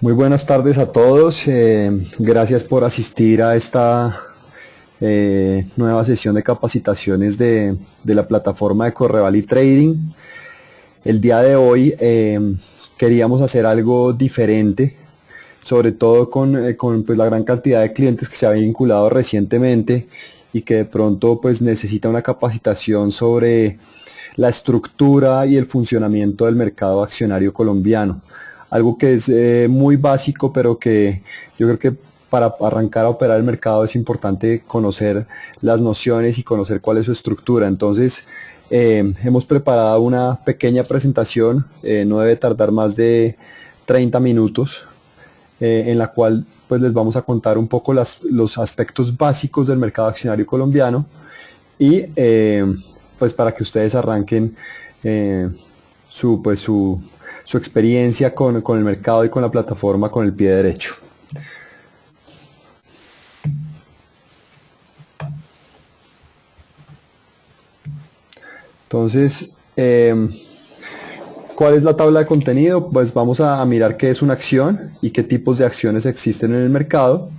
Muy buenas tardes a todos. Gracias por asistir a esta nueva sesión de capacitaciones de la plataforma de Correvali Trading. El día de hoy queríamos hacer algo diferente, sobre todo con pues, la gran cantidad de clientes que se ha vinculado recientemente y que de pronto pues, necesita una capacitación sobre la estructura y el funcionamiento del mercado accionario colombiano. Algo que es muy básico, pero que yo creo que para arrancar a operar el mercado es importante conocer las nociones y conocer cuál es su estructura. Entonces, hemos preparado una pequeña presentación, no debe tardar más de 30 minutos, en la cual pues les vamos a contar un poco los aspectos básicos del mercado accionario colombiano y pues para que ustedes arranquen su experiencia con el mercado y con la plataforma con el pie derecho. Entonces, ¿cuál es la tabla de contenido? Pues vamos a mirar qué es una acción y qué tipos de acciones existen en el mercado.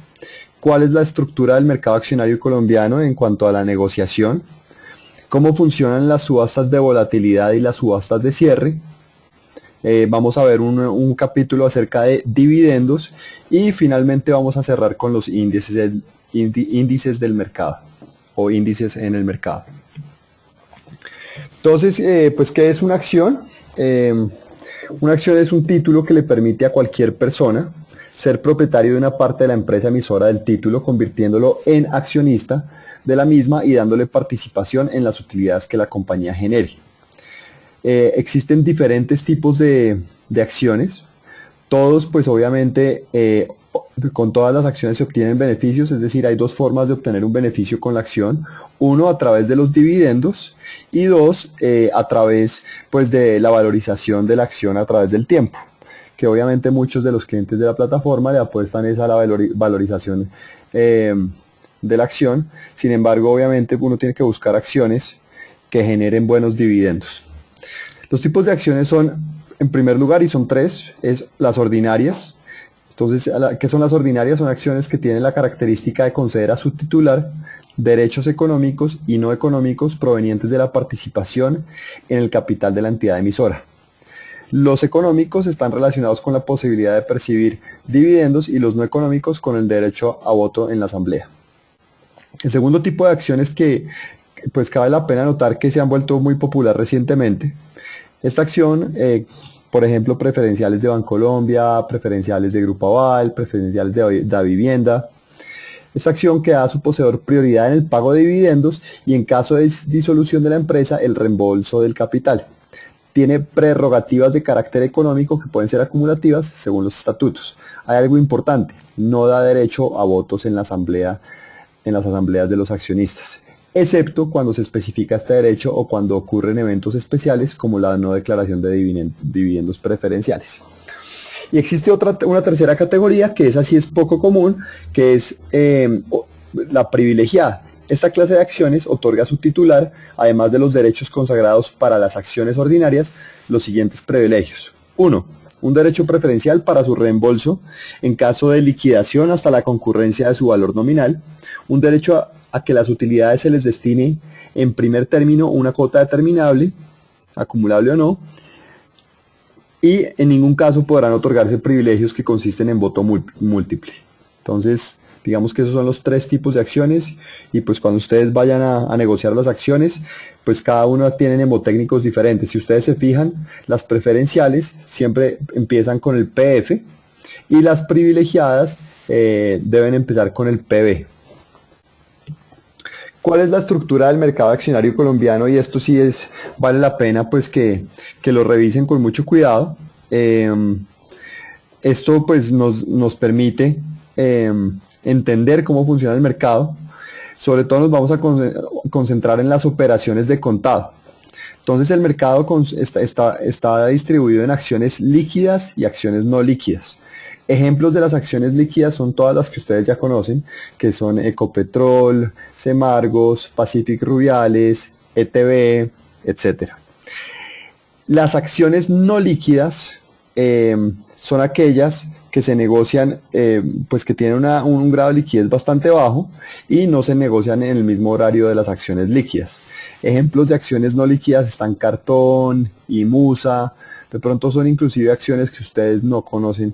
¿Cuál es la estructura del mercado accionario colombiano en cuanto a la negociación? ¿Cómo funcionan las subastas de volatilidad y las subastas de cierre? Vamos a ver un capítulo acerca de dividendos y finalmente vamos a cerrar con los índices del mercado o índices en el mercado. Entonces, pues, ¿qué es una acción? Una acción es un título que le permite a cualquier persona ser propietario de una parte de la empresa emisora del título, convirtiéndolo en accionista de la misma y dándole participación en las utilidades que la compañía genere. Existen diferentes tipos de acciones. Todos, pues obviamente, con todas las acciones se obtienen beneficios, es decir, hay dos formas de obtener un beneficio con la acción. Uno, a través de los dividendos y dos, a través pues, de la valorización de la acción a través del tiempo, que obviamente muchos de los clientes de la plataforma le apuestan a la valorización de la acción. Sin embargo, obviamente uno tiene que buscar acciones que generen buenos dividendos. Los tipos de acciones son, en primer lugar, y son tres, es las ordinarias. Entonces, ¿qué son las ordinarias? Son acciones que tienen la característica de conceder a su titular derechos económicos y no económicos provenientes de la participación en el capital de la entidad emisora. Los económicos están relacionados con la posibilidad de percibir dividendos y los no económicos con el derecho a voto en la asamblea. El segundo tipo de acciones que pues cabe la pena notar que se han vuelto muy popular recientemente. Esta acción, por ejemplo, preferenciales de Bancolombia, preferenciales de Grupo Aval, preferenciales de Davivienda. Esta acción que da a su poseedor prioridad en el pago de dividendos y en caso de disolución de la empresa, el reembolso del capital. Tiene prerrogativas de carácter económico que pueden ser acumulativas según los estatutos. Hay algo importante, no da derecho a votos en la asamblea, en las asambleas de los accionistas, excepto cuando se especifica este derecho o cuando ocurren eventos especiales como la no declaración de dividendos preferenciales. Y existe una tercera categoría que esa sí es poco común, que es la privilegiada. Esta clase de acciones otorga a su titular, además de los derechos consagrados para las acciones ordinarias, los siguientes privilegios. 1. Un derecho preferencial para su reembolso en caso de liquidación hasta la concurrencia de su valor nominal. Un derecho a que las utilidades se les destine en primer término una cuota determinable, acumulable o no, y en ningún caso podrán otorgarse privilegios que consisten en voto múltiple. Entonces, digamos que esos son los tres tipos de acciones y pues cuando ustedes vayan a negociar las acciones, pues cada uno tiene mnemotécnicos diferentes. Si ustedes se fijan, las preferenciales siempre empiezan con el PF y las privilegiadas deben empezar con el PB. ¿Cuál es la estructura del mercado accionario colombiano? Y esto sí vale la pena pues que lo revisen con mucho cuidado. Esto pues nos permite entender cómo funciona el mercado. Sobre todo nos vamos a concentrar en las operaciones de contado. Entonces el mercado está distribuido en acciones líquidas y acciones no líquidas. Ejemplos de las acciones líquidas son todas las que ustedes ya conocen, que son Ecopetrol, Semargos, Pacific Rubiales, ETB, etc. Las acciones no líquidas son aquellas que se negocian, pues que tienen un grado de liquidez bastante bajo y no se negocian en el mismo horario de las acciones líquidas. Ejemplos de acciones no líquidas están Cartón y Musa. De pronto son inclusive acciones que ustedes no conocen,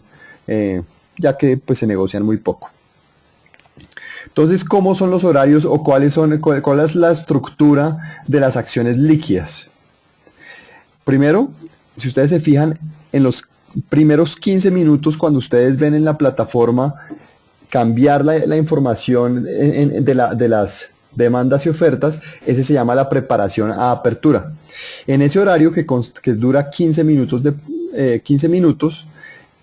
ya que pues se negocian muy poco. Entonces, ¿cómo son los horarios o cuál es la estructura de las acciones líquidas? Primero, si ustedes se fijan en los primeros 15 minutos, cuando ustedes ven en la plataforma cambiar la información de las demandas y ofertas, ese se llama la preparación a apertura. En ese horario que dura 15 minutos,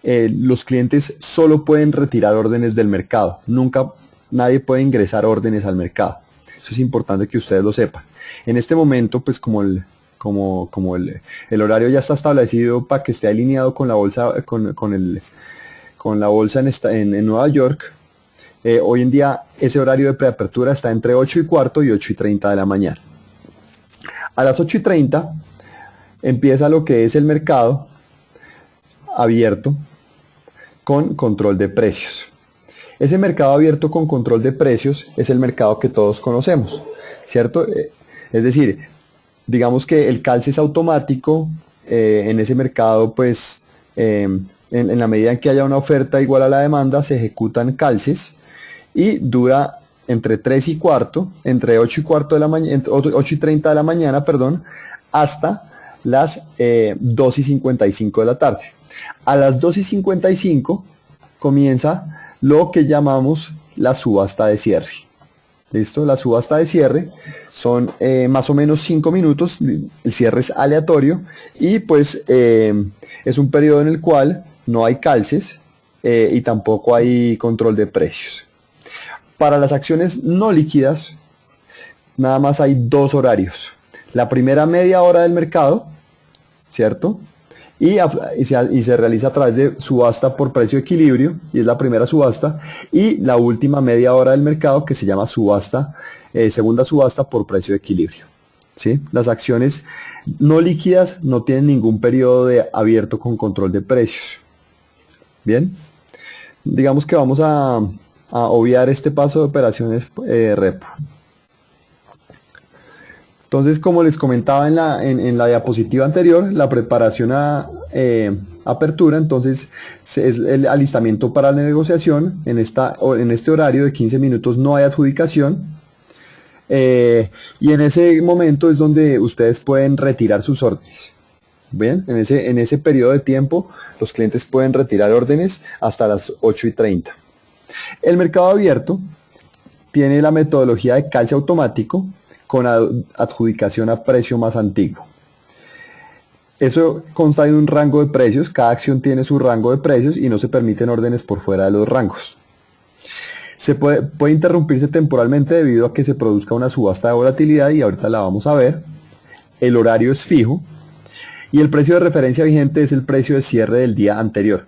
los clientes solo pueden retirar órdenes del mercado. Nunca nadie puede ingresar órdenes al mercado. Eso es importante que ustedes lo sepan. En este momento, pues como el horario ya está establecido para que esté alineado con la bolsa, con la bolsa en Nueva York, hoy en día ese horario de preapertura está entre 8:15 y 8:30 de la mañana. A las 8:30 empieza lo que es el mercado abierto con control de precios. Ese mercado abierto con control de precios es el mercado que todos conocemos, ¿cierto? Es decir, digamos que el calce es automático. En ese mercado, pues, en la medida en que haya una oferta igual a la demanda, se ejecutan calces y dura entre 3:15, entre 8:15 de la mañana, 8:30 de la mañana, perdón, hasta las 2:55 de la tarde. A las 2:55 comienza lo que llamamos la subasta de cierre. ¿Listo? La subasta de cierre son más o menos 5 minutos, el cierre es aleatorio y pues es un periodo en el cual no hay calces y tampoco hay control de precios. Para las acciones no líquidas, nada más hay dos horarios. La primera media hora del mercado, ¿cierto? Y se realiza a través de subasta por precio de equilibrio, y es la primera subasta, y la última media hora del mercado, que se llama segunda subasta por precio de equilibrio. ¿Sí? Las acciones no líquidas no tienen ningún periodo de abierto con control de precios. Bien, digamos que vamos a obviar este paso de operaciones repo. Entonces, como les comentaba en la diapositiva anterior, la preparación a apertura, entonces es el alistamiento para la negociación. En este horario de 15 minutos no hay adjudicación, y en ese momento es donde ustedes pueden retirar sus órdenes. Bien, en ese periodo de tiempo los clientes pueden retirar órdenes hasta las 8:30. El mercado abierto tiene la metodología de calce automático con adjudicación a precio más antiguo. Eso consta de un rango de precios. Cada acción tiene su rango de precios y no se permiten órdenes por fuera de los rangos. Se puede interrumpirse temporalmente debido a que se produzca una subasta de volatilidad, y ahorita la vamos a ver. El horario es fijo y el precio de referencia vigente es el precio de cierre del día anterior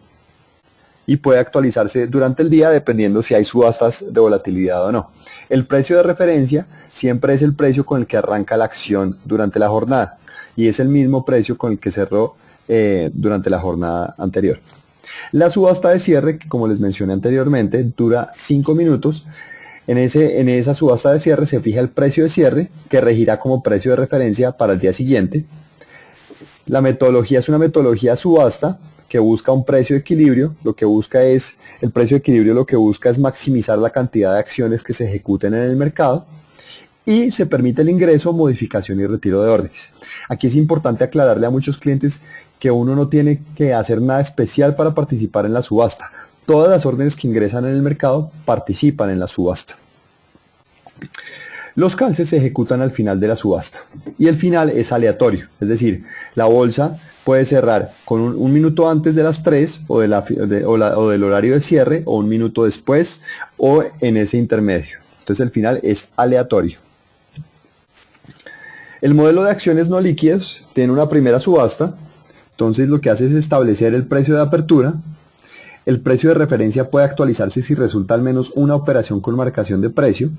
y puede actualizarse durante el día dependiendo si hay subastas de volatilidad o no. El precio de referencia siempre es el precio con el que arranca la acción durante la jornada y es el mismo precio con el que cerró durante la jornada anterior. La subasta de cierre, que como les mencioné anteriormente, dura 5 minutos. En esa subasta de cierre se fija el precio de cierre, que regirá como precio de referencia para el día siguiente. La metodología es una metodología subasta que busca un precio de equilibrio. El precio de equilibrio lo que busca es maximizar la cantidad de acciones que se ejecuten en el mercado, y se permite el ingreso, modificación y retiro de órdenes. Aquí es importante aclararle a muchos clientes que uno no tiene que hacer nada especial para participar en la subasta. Todas las órdenes que ingresan en el mercado participan en la subasta. Los calces se ejecutan al final de la subasta y el final es aleatorio, es decir, la bolsa puede cerrar con un minuto antes de las 3 o del horario de cierre, o un minuto después, o en ese intermedio. Entonces el final es aleatorio. El modelo de acciones no líquidas tiene una primera subasta. Entonces lo que hace es establecer el precio de apertura. El precio de referencia puede actualizarse si resulta al menos una operación con marcación de precio.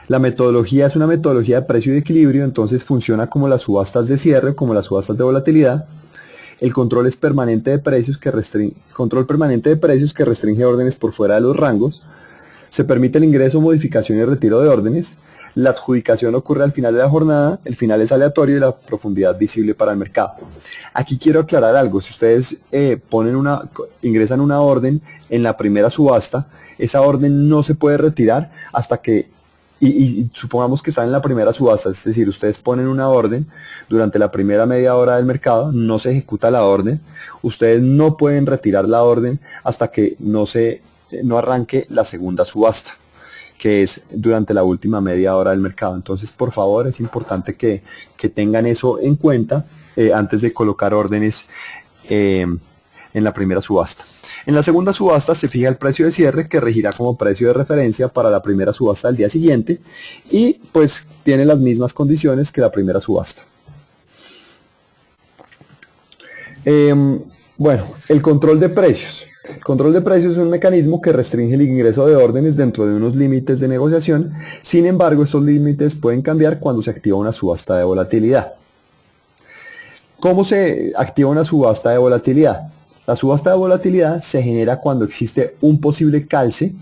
La metodología es una metodología de precio y de equilibrio, entonces funciona como las subastas de cierre, como las subastas de volatilidad. El control es permanente de precios que control permanente de precios que restringe órdenes por fuera de los rangos. Se permite el ingreso, modificación y retiro de órdenes. La adjudicación ocurre al final de la jornada, el final es aleatorio y la profundidad visible para el mercado. Aquí quiero aclarar algo. Si ustedes ingresan una orden en la primera subasta, esa orden no se puede retirar hasta que, y supongamos que están en la primera subasta, es decir, ustedes ponen una orden durante la primera media hora del mercado, no se ejecuta la orden, ustedes no pueden retirar la orden hasta que no arranque la segunda subasta, que es durante la última media hora del mercado. Entonces, por favor, es importante que tengan eso en cuenta antes de colocar órdenes en la primera subasta. En la segunda subasta se fija el precio de cierre, que regirá como precio de referencia para la primera subasta del día siguiente y pues tiene las mismas condiciones que la primera subasta. Bueno, el control de precios. El control de precios es un mecanismo que restringe el ingreso de órdenes dentro de unos límites de negociación. Sin embargo, estos límites pueden cambiar cuando se activa una subasta de volatilidad. ¿Cómo se activa una subasta de volatilidad? La subasta de volatilidad se genera cuando existe un posible calce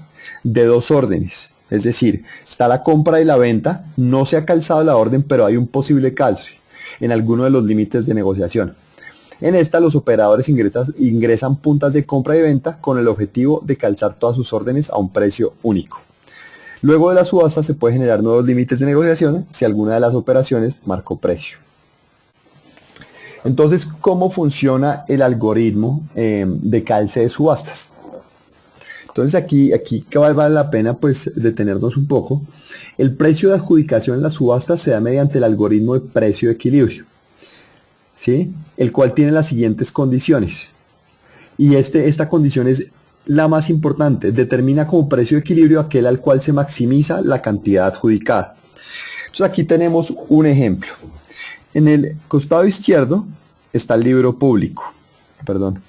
de dos órdenes. Es decir, está la compra y la venta, no se ha calzado la orden, pero hay un posible calce en alguno de los límites de negociación. En esta, los operadores ingresan puntas de compra y venta con el objetivo de calzar todas sus órdenes a un precio único. Luego de la subasta se puede generar nuevos límites de negociación si alguna de las operaciones marcó precio. Entonces, ¿cómo funciona el algoritmo de calce de subastas? Entonces aquí vale la pena pues detenernos un poco. El precio de adjudicación en la subasta se da mediante el algoritmo de precio de equilibrio, ¿sí? El cual tiene las siguientes condiciones. Y esta condición es la más importante. Determina como precio de equilibrio aquel al cual se maximiza la cantidad adjudicada. Entonces aquí tenemos un ejemplo. En el costado izquierdo está el libro público. Perdón.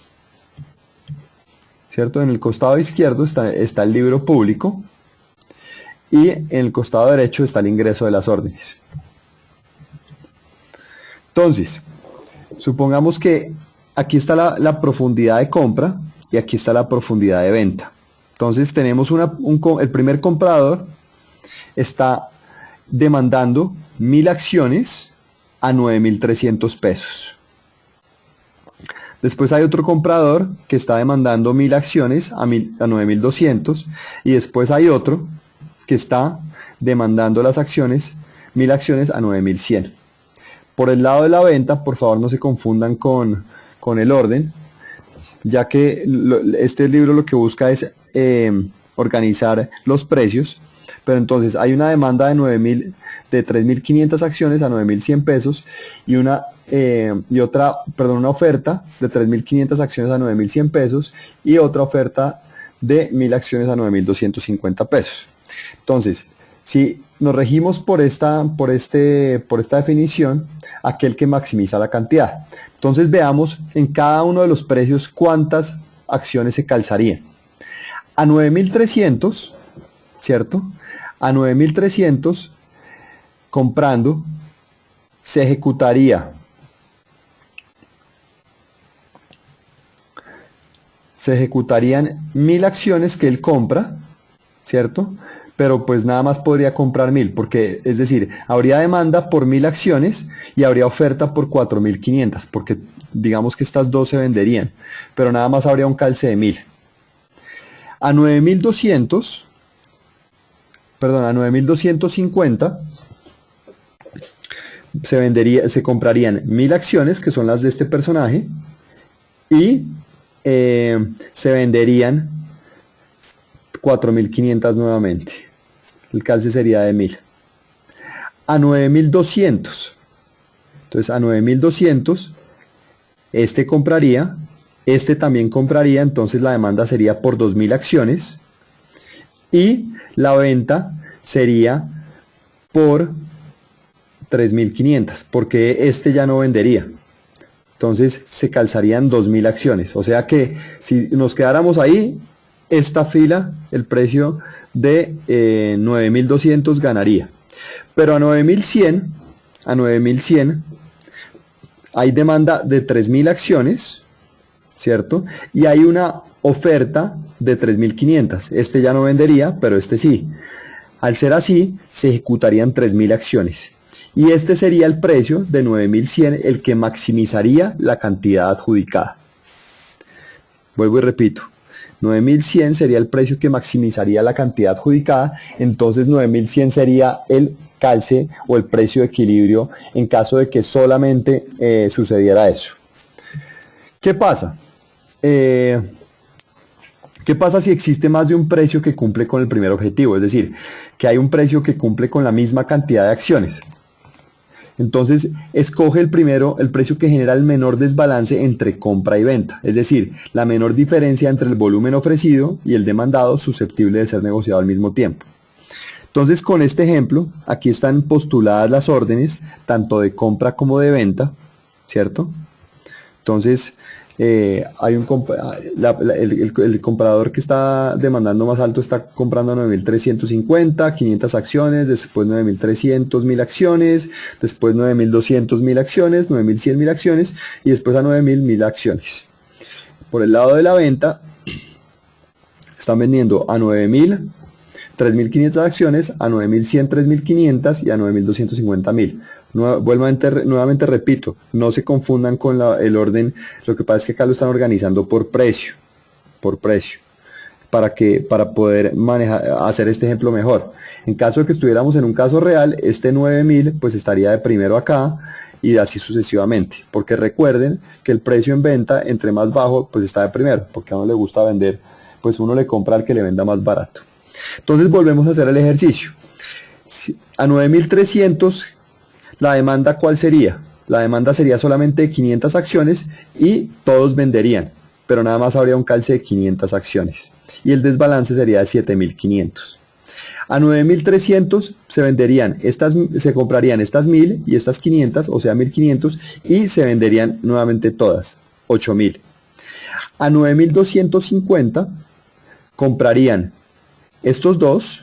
¿Cierto? En el costado izquierdo está el libro público. Y en el costado derecho está el ingreso de las órdenes. Entonces, supongamos que aquí está la profundidad de compra y aquí está la profundidad de venta. Entonces tenemos el primer comprador está demandando 1000 acciones a 9.300 pesos. Después hay otro comprador que está demandando 1000 acciones a 9.200 y después hay otro que está demandando 1000 acciones a 9.100. Por el lado de la venta, por favor no se confundan con el orden, ya que este libro lo que busca es organizar los precios, pero entonces hay una demanda de 3.500 acciones a 9.100 pesos y una oferta de 3.500 acciones a 9.100 pesos y otra oferta de 1000 acciones a 9.250 pesos. Entonces, si nos regimos por esta definición, aquel que maximiza la cantidad. Entonces veamos en cada uno de los precios cuántas acciones se calzarían. A 9.300, ¿cierto? A 9.300 comprando se ejecutarían 1000 acciones que él compra, ¿cierto? Pero pues nada más podría comprar 1000, porque es decir, habría demanda por 1000 acciones y habría oferta por 4500, porque digamos que estas dos se venderían, pero nada más habría un calce de 1000. A 9.250 se comprarían 1000 acciones, que son las de este personaje, y se venderían 4500 nuevamente. El calce sería de 1000. A 9200. Entonces a 9200 este compraría, este también compraría, entonces la demanda sería por 2000 acciones y la venta sería por 3500, porque este ya no vendería. Entonces se calzarían 2000 acciones. O sea que si nos quedáramos ahí, esta fila, el precio de 9200 ganaría. Pero a 9100 hay demanda de 3.000 acciones, ¿cierto? Y hay una oferta de 3.500. Este ya no vendería, pero este sí. Al ser así, se ejecutarían 3.000 acciones. Y este sería el precio de 9.100, el que maximizaría la cantidad adjudicada. Vuelvo y repito. 9.100 sería el precio que maximizaría la cantidad adjudicada, entonces 9.100 sería el calce o el precio de equilibrio en caso de que solamente sucediera eso. ¿Qué pasa? ¿Qué pasa si existe más de un precio que cumple con el primer objetivo? Es decir, que hay un precio que cumple con la misma cantidad de acciones. Entonces, escoge el primero, el precio que genera el menor desbalance entre compra y venta, es decir, la menor diferencia entre el volumen ofrecido y el demandado susceptible de ser negociado al mismo tiempo. Entonces, con este ejemplo, aquí están postuladas las órdenes, tanto de compra como de venta, ¿cierto? Entonces, hay el comprador que está demandando más alto está comprando 9.350, 500 acciones, después 9.300, 1.000 acciones, después 9.200, 1.000 acciones, 9.100, 1.000 acciones y después a 9.000, 1.000 acciones. Por el lado de la venta, están vendiendo a 9.000, 3.500 acciones, a 9.100, 3.500 y a 9.250, 1.000. Nuevamente repito, no se confundan con el orden, lo que pasa es que acá lo están organizando por precio, para poder hacer este ejemplo mejor. En caso de que estuviéramos en un caso real, este 9.000 pues estaría de primero acá y así sucesivamente, porque recuerden que el precio en venta, entre más bajo, pues está de primero, porque a uno le gusta vender, pues uno le compra al que le venda más barato. Entonces volvemos a hacer el ejercicio. A 9.300, ¿la demanda cuál sería? La demanda sería solamente de 500 acciones y todos venderían, pero nada más habría un calce de 500 acciones. Y el desbalance sería de 7.500. A 9.300 se comprarían estas 1.000 y estas 500, o sea 1.500, y se venderían nuevamente todas, 8.000. A 9.250 comprarían estos dos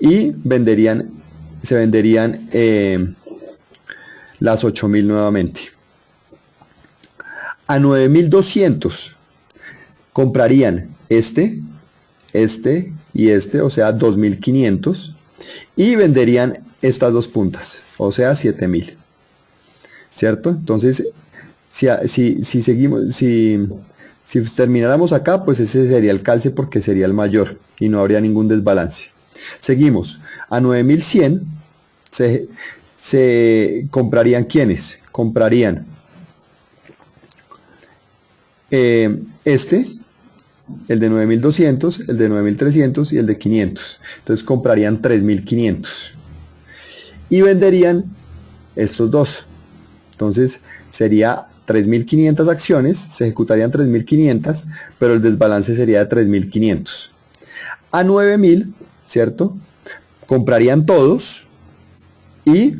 y se venderían las 8.000 nuevamente. A 9.200 comprarían este y este, o sea 2.500, y venderían estas dos puntas, o sea 7.000, ¿cierto? Entonces, si termináramos acá, pues ese sería el calce porque sería el mayor y no habría ningún desbalance. Seguimos. A 9.100 se comprarían ¿quiénes? Comprarían el de 9.200, el de 9.300 y el de 500. Entonces comprarían 3.500 y venderían estos dos. Entonces sería 3.500 acciones, se ejecutarían 3.500, pero el desbalance sería de 3.500. A 9.000, ¿cierto? Comprarían todos y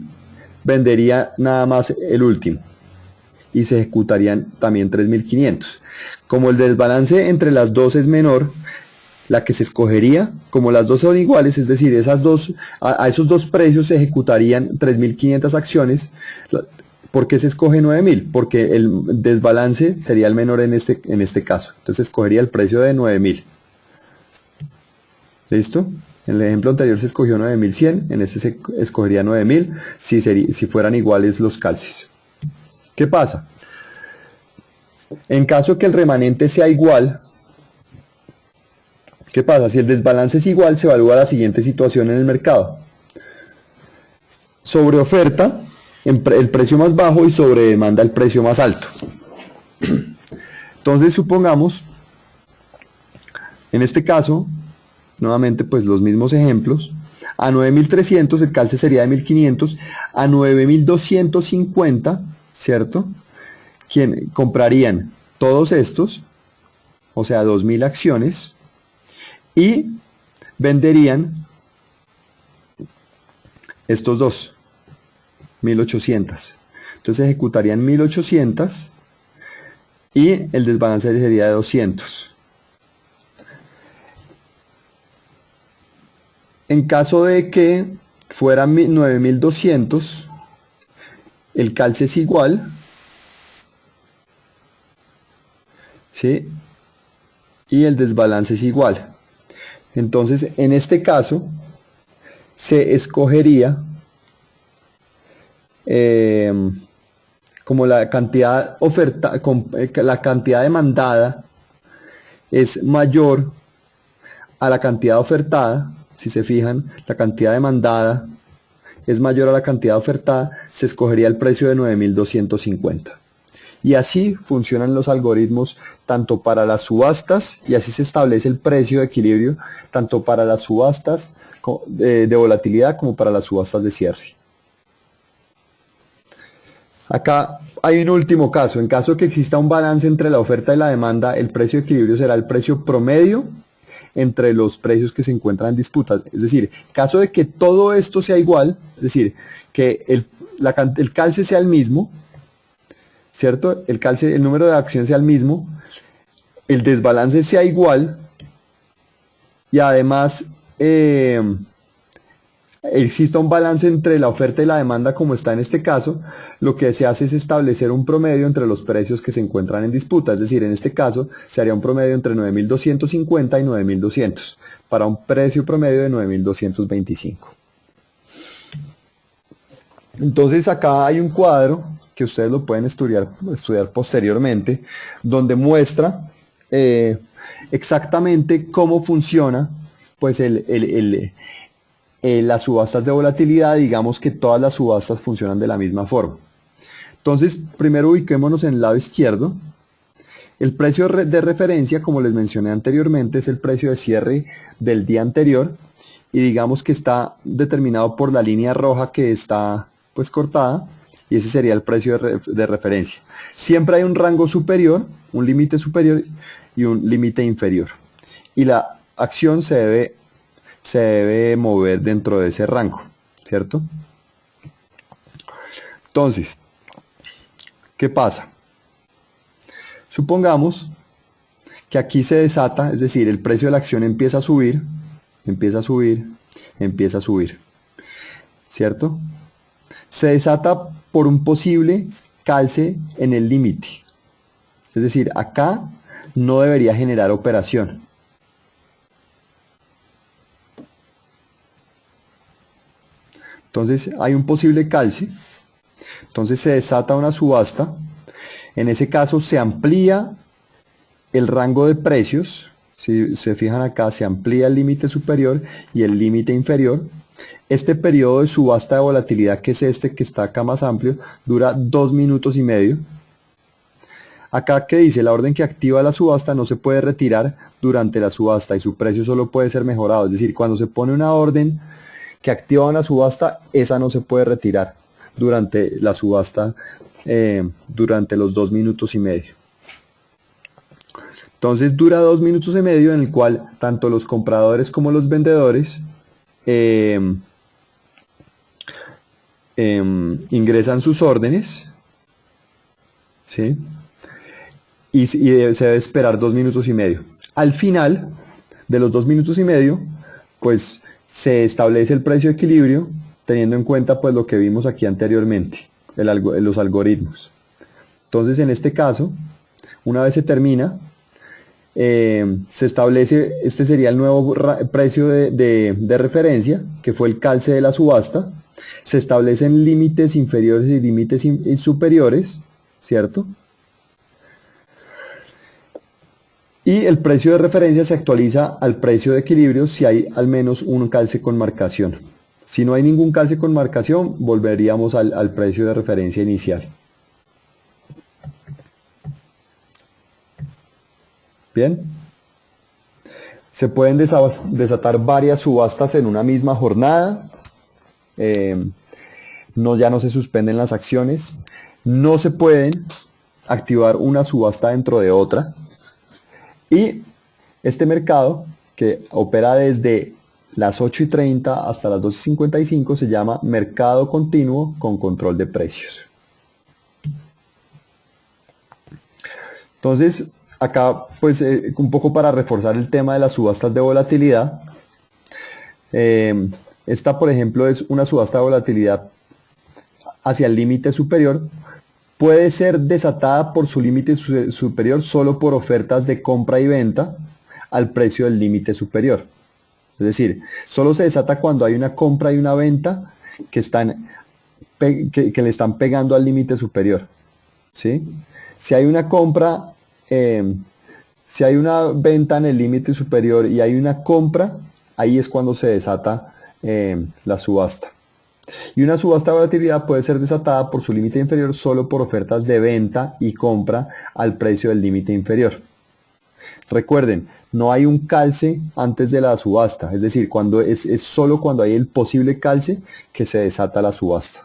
vendería nada más el último y se ejecutarían también 3.500. Como el desbalance entre las dos es menor, la que se escogería, como las dos son iguales, es decir, a esos dos precios se ejecutarían 3.500 acciones. ¿Por qué se escoge 9.000? Porque el desbalance sería el menor en este caso. Entonces escogería el precio de 9.000. ¿Listo? En el ejemplo anterior se escogió 9.100, en este se escogería 9.000 si fueran iguales los calces. ¿Qué pasa? En caso que el remanente sea igual, ¿qué pasa? Si el desbalance es igual, se evalúa la siguiente situación en el mercado. Sobre oferta, el precio más bajo, y sobre demanda, el precio más alto. Entonces supongamos, en este caso, nuevamente pues los mismos ejemplos, a 9.300 el calce sería de 1.500, a 9.250, ¿cierto? Comprarían todos estos, o sea 2.000 acciones, y venderían estos dos, 1.800. Entonces ejecutarían 1.800 y el desbalance sería de 200. En caso de que fueran 9.200, el calce es igual, ¿sí? Y el desbalance es igual. Entonces, en este caso, se escogería como la cantidad la cantidad demandada es mayor a la cantidad ofertada. Si se fijan, la cantidad demandada es mayor a la cantidad ofertada, se escogería el precio de 9.250. Y así funcionan los algoritmos tanto para las subastas, y así se establece el precio de equilibrio tanto para las subastas de volatilidad como para las subastas de cierre. Acá hay un último caso. En caso que exista un balance entre la oferta y la demanda, el precio de equilibrio será el precio promedio entre los precios que se encuentran en disputa. Es decir, en caso de que todo esto sea igual, es decir, que el calce sea el mismo, ¿cierto? El número de acciones sea el mismo, el desbalance sea igual y además exista un balance entre la oferta y la demanda como está en este caso, lo que se hace es establecer un promedio entre los precios que se encuentran en disputa. Es decir, en este caso se haría un promedio entre 9.250 y 9.200 para un precio promedio de 9.225. Entonces acá hay un cuadro que ustedes lo pueden estudiar posteriormente, donde muestra exactamente cómo funciona pues las subastas de volatilidad. Digamos que todas las subastas funcionan de la misma forma. Entonces, primero ubiquémonos en el lado izquierdo. El precio de referencia, como les mencioné anteriormente, es el precio de cierre del día anterior y digamos que está determinado por la línea roja que está pues cortada, y ese sería el precio de referencia. Siempre hay un rango superior, un límite superior y un límite inferior, y la acción se debe mover dentro de ese rango, ¿cierto? Entonces, ¿qué pasa? Supongamos que aquí se desata, es decir, el precio de la acción empieza a subir, empieza a subir, empieza a subir, ¿cierto? Se desata por un posible calce en el límite. Es decir, acá no debería generar operación. Entonces hay un posible calce, entonces se desata una subasta. En ese caso se amplía el rango de precios. Si se fijan acá, se amplía el límite superior y el límite inferior. Este periodo de subasta de volatilidad, que es este que está acá más amplio, dura 2 minutos y medio. Acá que dice, la orden que activa la subasta no se puede retirar durante la subasta y su precio solo puede ser mejorado. Es decir, cuando se pone una orden que activa una subasta, esa no se puede retirar durante la subasta, durante los 2 minutos y medio. Entonces dura 2 minutos y medio, en el cual tanto los compradores como los vendedores ingresan sus órdenes, ¿sí? Y se debe esperar 2 minutos y medio. Al final de los 2 minutos y medio, pues se establece el precio de equilibrio, teniendo en cuenta pues lo que vimos aquí anteriormente, los algoritmos. Entonces, en este caso, una vez se termina, se establece, este sería el nuevo precio de referencia, que fue el calce de la subasta. Se establecen límites inferiores y límites superiores, ¿cierto? Y el precio de referencia se actualiza al precio de equilibrio si hay al menos un calce con marcación. Si no hay ningún calce con marcación, volveríamos al precio de referencia inicial. Bien. Se pueden desatar varias subastas en una misma jornada. Ya no se suspenden las acciones. No se pueden activar una subasta dentro de otra. Y este mercado, que opera desde las 8:30 hasta las 12:55, se llama mercado continuo con control de precios. Entonces, acá, pues, un poco para reforzar el tema de las subastas de volatilidad. Esta, por ejemplo, es una subasta de volatilidad hacia el límite superior, puede ser desatada por su límite superior solo por ofertas de compra y venta al precio del límite superior. Es decir, solo se desata cuando hay una compra y una venta que le están pegando al límite superior. ¿Sí? Si hay una compra, si hay una venta en el límite superior y hay una compra, ahí es cuando se desata la subasta. Y una subasta de volatilidad puede ser desatada por su límite inferior solo por ofertas de venta y compra al precio del límite inferior. Recuerden, no hay un calce antes de la subasta, es decir, es solo cuando hay el posible calce que se desata la subasta.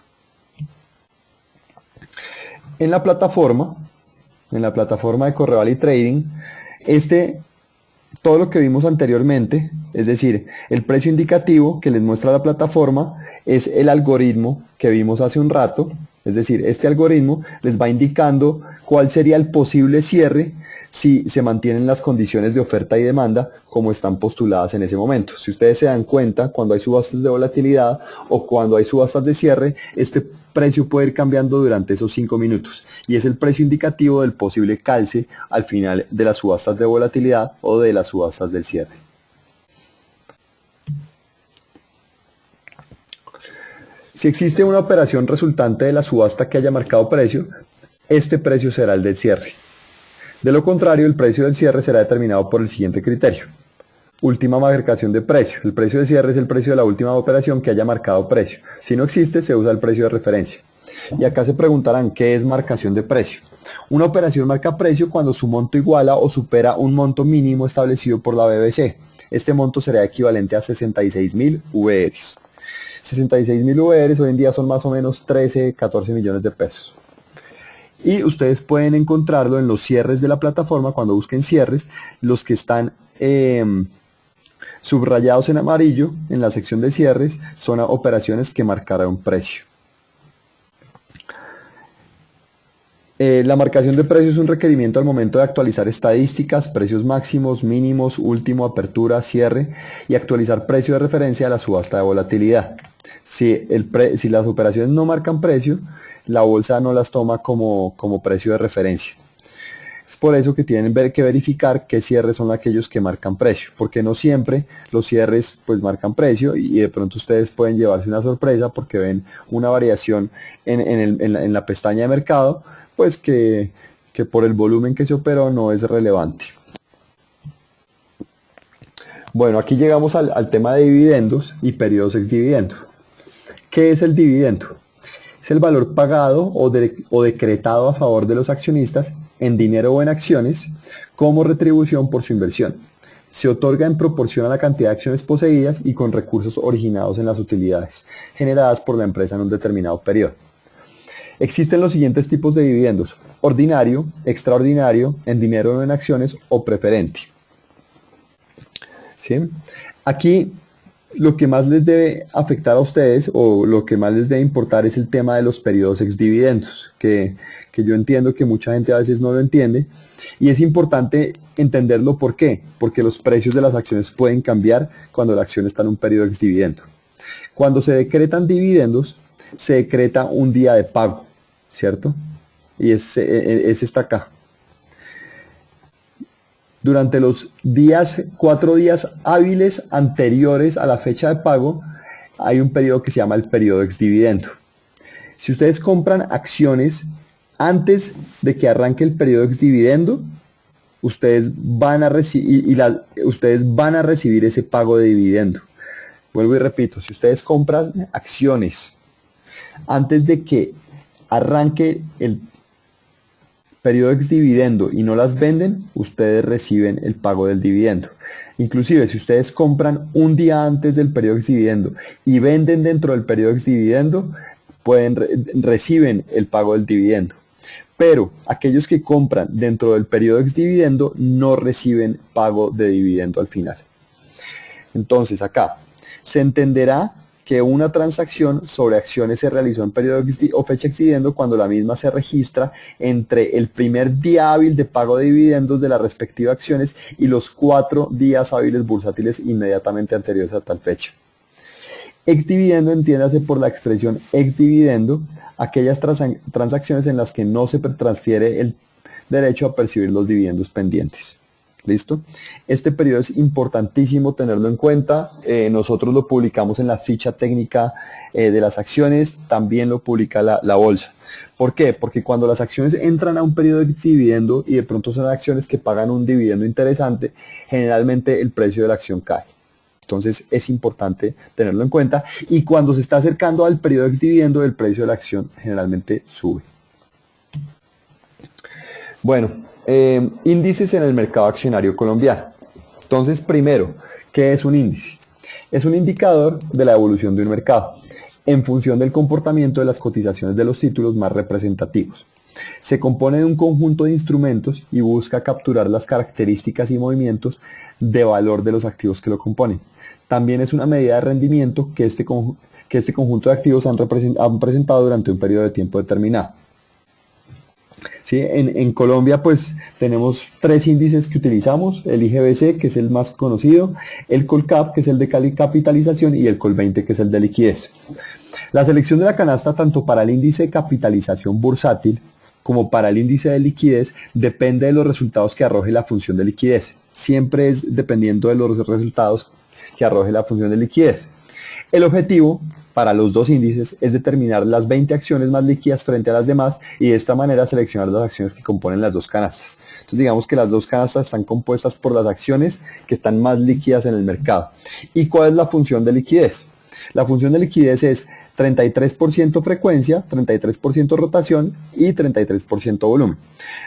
En la plataforma de Correval y Trading, todo lo que vimos anteriormente, es decir, el precio indicativo que les muestra la plataforma es el algoritmo que vimos hace un rato, es decir, este algoritmo les va indicando cuál sería el posible cierre si se mantienen las condiciones de oferta y demanda como están postuladas en ese momento. Si ustedes se dan cuenta, cuando hay subastas de volatilidad o cuando hay subastas de cierre, este precio puede ir cambiando durante esos 5 minutos y es el precio indicativo del posible calce al final de las subastas de volatilidad o de las subastas del cierre. Si existe una operación resultante de la subasta que haya marcado precio, este precio será el del cierre. De lo contrario, el precio del cierre será determinado por el siguiente criterio. Última marcación de precio. El precio de cierre es el precio de la última operación que haya marcado precio. Si no existe, se usa el precio de referencia. Y acá se preguntarán, ¿qué es marcación de precio? Una operación marca precio cuando su monto iguala o supera un monto mínimo establecido por la BBC. Este monto será equivalente a 66.000 VRs. 66.000 VRs hoy en día son más o menos 13, 14 millones de pesos. Y ustedes pueden encontrarlo en los cierres de la plataforma. Cuando busquen cierres, los que están subrayados en amarillo en la sección de cierres son operaciones que marcaron precio. La marcación de precio es un requerimiento al momento de actualizar estadísticas, precios máximos, mínimos, último, apertura, cierre y actualizar precio de referencia a la subasta de volatilidad. Si las operaciones no marcan precio, la bolsa no las toma como precio de referencia. Es por eso que tienen que verificar qué cierres son aquellos que marcan precio, porque no siempre los cierres pues marcan precio y de pronto ustedes pueden llevarse una sorpresa porque ven una variación en la pestaña de mercado, pues que por el volumen que se operó no es relevante. Bueno, aquí llegamos al tema de dividendos y periodos ex dividendo. ¿Qué es el dividendo? Es el valor pagado o decretado a favor de los accionistas en dinero o en acciones como retribución por su inversión. Se otorga en proporción a la cantidad de acciones poseídas y con recursos originados en las utilidades generadas por la empresa en un determinado periodo. Existen los siguientes tipos de dividendos: ordinario, extraordinario, en dinero o en acciones o preferente. ¿Sí? Aquí lo que más les debe afectar a ustedes o lo que más les debe importar es el tema de los periodos ex dividendos, que yo entiendo que mucha gente a veces no lo entiende y es importante entenderlo. ¿Por qué? Porque los precios de las acciones pueden cambiar cuando la acción está en un periodo ex dividendo. Cuando se decretan dividendos, se decreta un día de pago, ¿cierto? Y ese está acá. Durante los 4 días hábiles anteriores a la fecha de pago, hay un periodo que se llama el periodo ex dividendo. Si ustedes compran acciones antes de que arranque el periodo ex dividendo, ustedes van a recibir ese pago de dividendo. Vuelvo y repito, si ustedes compran acciones antes de que arranque el periodo ex dividendo y no las venden, ustedes reciben el pago del dividendo. Inclusive si ustedes compran un día antes del periodo ex dividendo y venden dentro del periodo ex dividendo, reciben el pago del dividendo. Pero aquellos que compran dentro del periodo ex dividendo no reciben pago de dividendo al final. Entonces acá se entenderá que una transacción sobre acciones se realizó en periodo o fecha ex dividendo cuando la misma se registra entre el primer día hábil de pago de dividendos de las respectivas acciones y los 4 días hábiles bursátiles inmediatamente anteriores a tal fecha. Ex dividendo entiéndase por la expresión ex dividendo aquellas transacciones en las que no se transfiere el derecho a percibir los dividendos pendientes. ¿Listo? Este periodo es importantísimo tenerlo en cuenta. Nosotros lo publicamos en la ficha técnica de las acciones, también lo publica la bolsa. ¿Por qué? Porque cuando las acciones entran a un periodo de dividendo y de pronto son acciones que pagan un dividendo interesante, generalmente el precio de la acción cae. Entonces es importante tenerlo en cuenta, y cuando se está acercando al periodo de dividendo, el precio de la acción generalmente sube. Bueno, índices en el mercado accionario colombiano. Entonces, primero, ¿qué es un índice? Es un indicador de la evolución de un mercado en función del comportamiento de las cotizaciones de los títulos más representativos. Se compone de un conjunto de instrumentos y busca capturar las características y movimientos de valor de los activos que lo componen. También es una medida de rendimiento que este conjunto de activos han presentado durante un periodo de tiempo determinado. ¿Sí? En Colombia pues tenemos 3 índices que utilizamos: el IGBC, que es el más conocido, el Colcap, que es el de capitalización, y el Col20, que es el de liquidez. La selección de la canasta tanto para el índice de capitalización bursátil como para el índice de liquidez depende de los resultados que arroje la función de liquidez. Siempre es dependiendo de los resultados que arroje la función de liquidez. El objetivo para los dos índices es determinar las 20 acciones más líquidas frente a las demás y de esta manera seleccionar las acciones que componen las dos canastas. Entonces digamos que las dos canastas están compuestas por las acciones que están más líquidas en el mercado. ¿Y cuál es la función de liquidez? La función de liquidez es 33% frecuencia, 33% rotación y 33% volumen,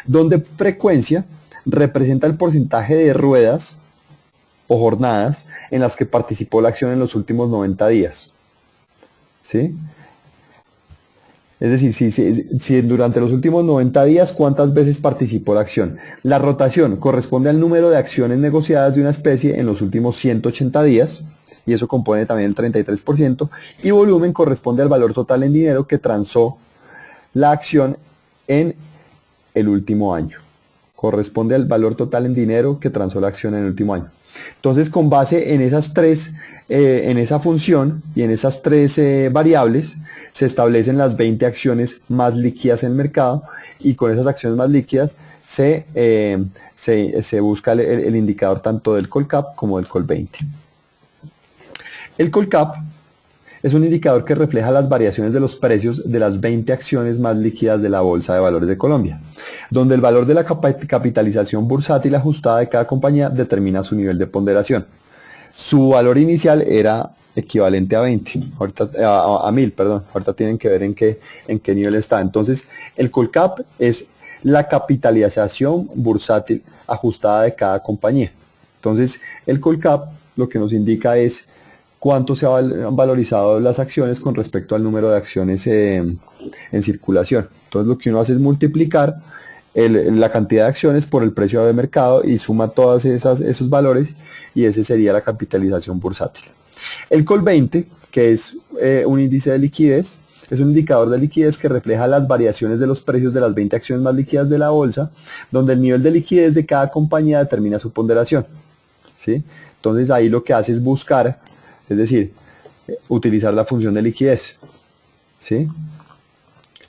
donde frecuencia representa el porcentaje de ruedas o jornadas en las que participó la acción en los últimos 90 días. ¿Sí? Es decir, si durante los últimos 90 días, ¿cuántas veces participó la acción? La rotación corresponde al número de acciones negociadas de una especie en los últimos 180 días, y eso compone también el 33%, y volumen corresponde al valor total en dinero que transó la acción en el último año. Corresponde al valor total en dinero que transó la acción en el último año. Entonces, con base en esas tres, en esa función y en esas 3 variables, se establecen las 20 acciones más líquidas en el mercado, y con esas acciones más líquidas se busca el indicador tanto del Colcap como del Col20. El Colcap es un indicador que refleja las variaciones de los precios de las 20 acciones más líquidas de la Bolsa de Valores de Colombia, donde el valor de la capitalización bursátil ajustada de cada compañía determina su nivel de ponderación. Su valor inicial era equivalente a 20, a 1000, perdón. Ahorita tienen que ver en qué nivel está. Entonces, el Colcap es la capitalización bursátil ajustada de cada compañía. Entonces, el Colcap lo que nos indica es cuánto se han valorizado las acciones con respecto al número de acciones en circulación. Entonces lo que uno hace es multiplicar la cantidad de acciones por el precio de mercado y suma todos esos valores, y ese sería la capitalización bursátil. El Col20, que es un índice de liquidez, es un indicador de liquidez que refleja las variaciones de los precios de las 20 acciones más líquidas de la bolsa, donde el nivel de liquidez de cada compañía determina su ponderación. ¿Sí? Entonces ahí lo que hace es buscar, es decir, utilizar la función de liquidez, ¿sí?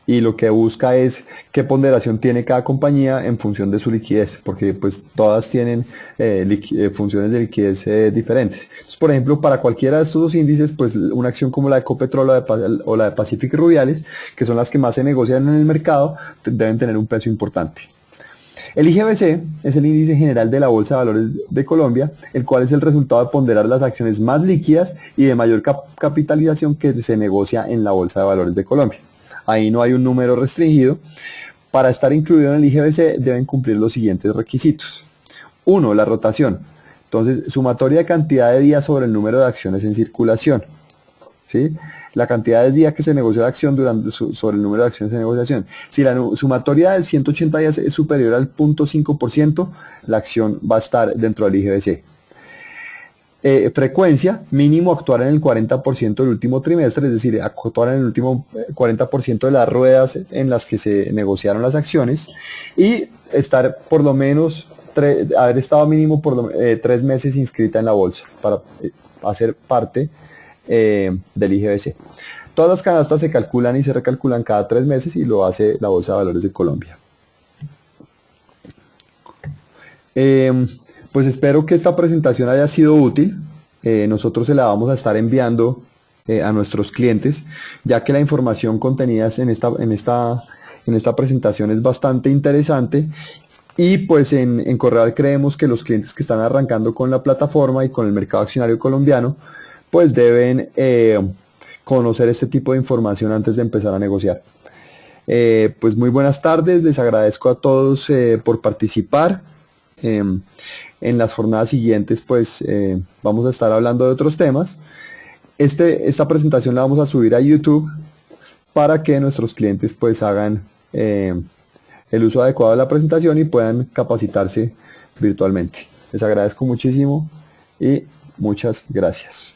Y lo que busca es qué ponderación tiene cada compañía en función de su liquidez, porque pues todas tienen funciones de liquidez diferentes. Entonces, por ejemplo, para cualquiera de estos dos índices, pues una acción como la de Ecopetrol o la de Pacific Rubiales, que son las que más se negocian en el mercado, deben tener un peso importante. El IGBC es el índice general de la Bolsa de Valores de Colombia, el cual es el resultado de ponderar las acciones más líquidas y de mayor capitalización que se negocia en la Bolsa de Valores de Colombia. Ahí no hay un número restringido. Para estar incluido en el IGBC deben cumplir los siguientes requisitos. 1. La rotación. Entonces, sumatoria de cantidad de días sobre el número de acciones en circulación. ¿Sí? La cantidad de días que se negoció la acción sobre el número de acciones en negociación. Si la sumatoria de 180 días es superior al 0.5%, la acción va a estar dentro del IGBC. Frecuencia, mínimo actuar en el 40% del último trimestre, es decir, actuar en el último 40% de las ruedas en las que se negociaron las acciones, y estar por lo menos, haber estado mínimo por 3 meses inscrita en la bolsa para hacer parte del IGBC. todas las canastas se calculan y se recalculan cada 3 meses y lo hace la Bolsa de Valores de Colombia. Pues espero que esta presentación haya sido útil. Nosotros se la vamos a estar enviando a nuestros clientes, ya que la información contenida en esta presentación es bastante interesante. Y pues en Correal creemos que los clientes que están arrancando con la plataforma y con el mercado accionario colombiano, pues deben conocer este tipo de información antes de empezar a negociar. Pues muy buenas tardes, les agradezco a todos por participar. En las jornadas siguientes pues vamos a estar hablando de otros temas. Esta presentación la vamos a subir a YouTube para que nuestros clientes pues hagan el uso adecuado de la presentación y puedan capacitarse virtualmente. Les agradezco muchísimo y muchas gracias.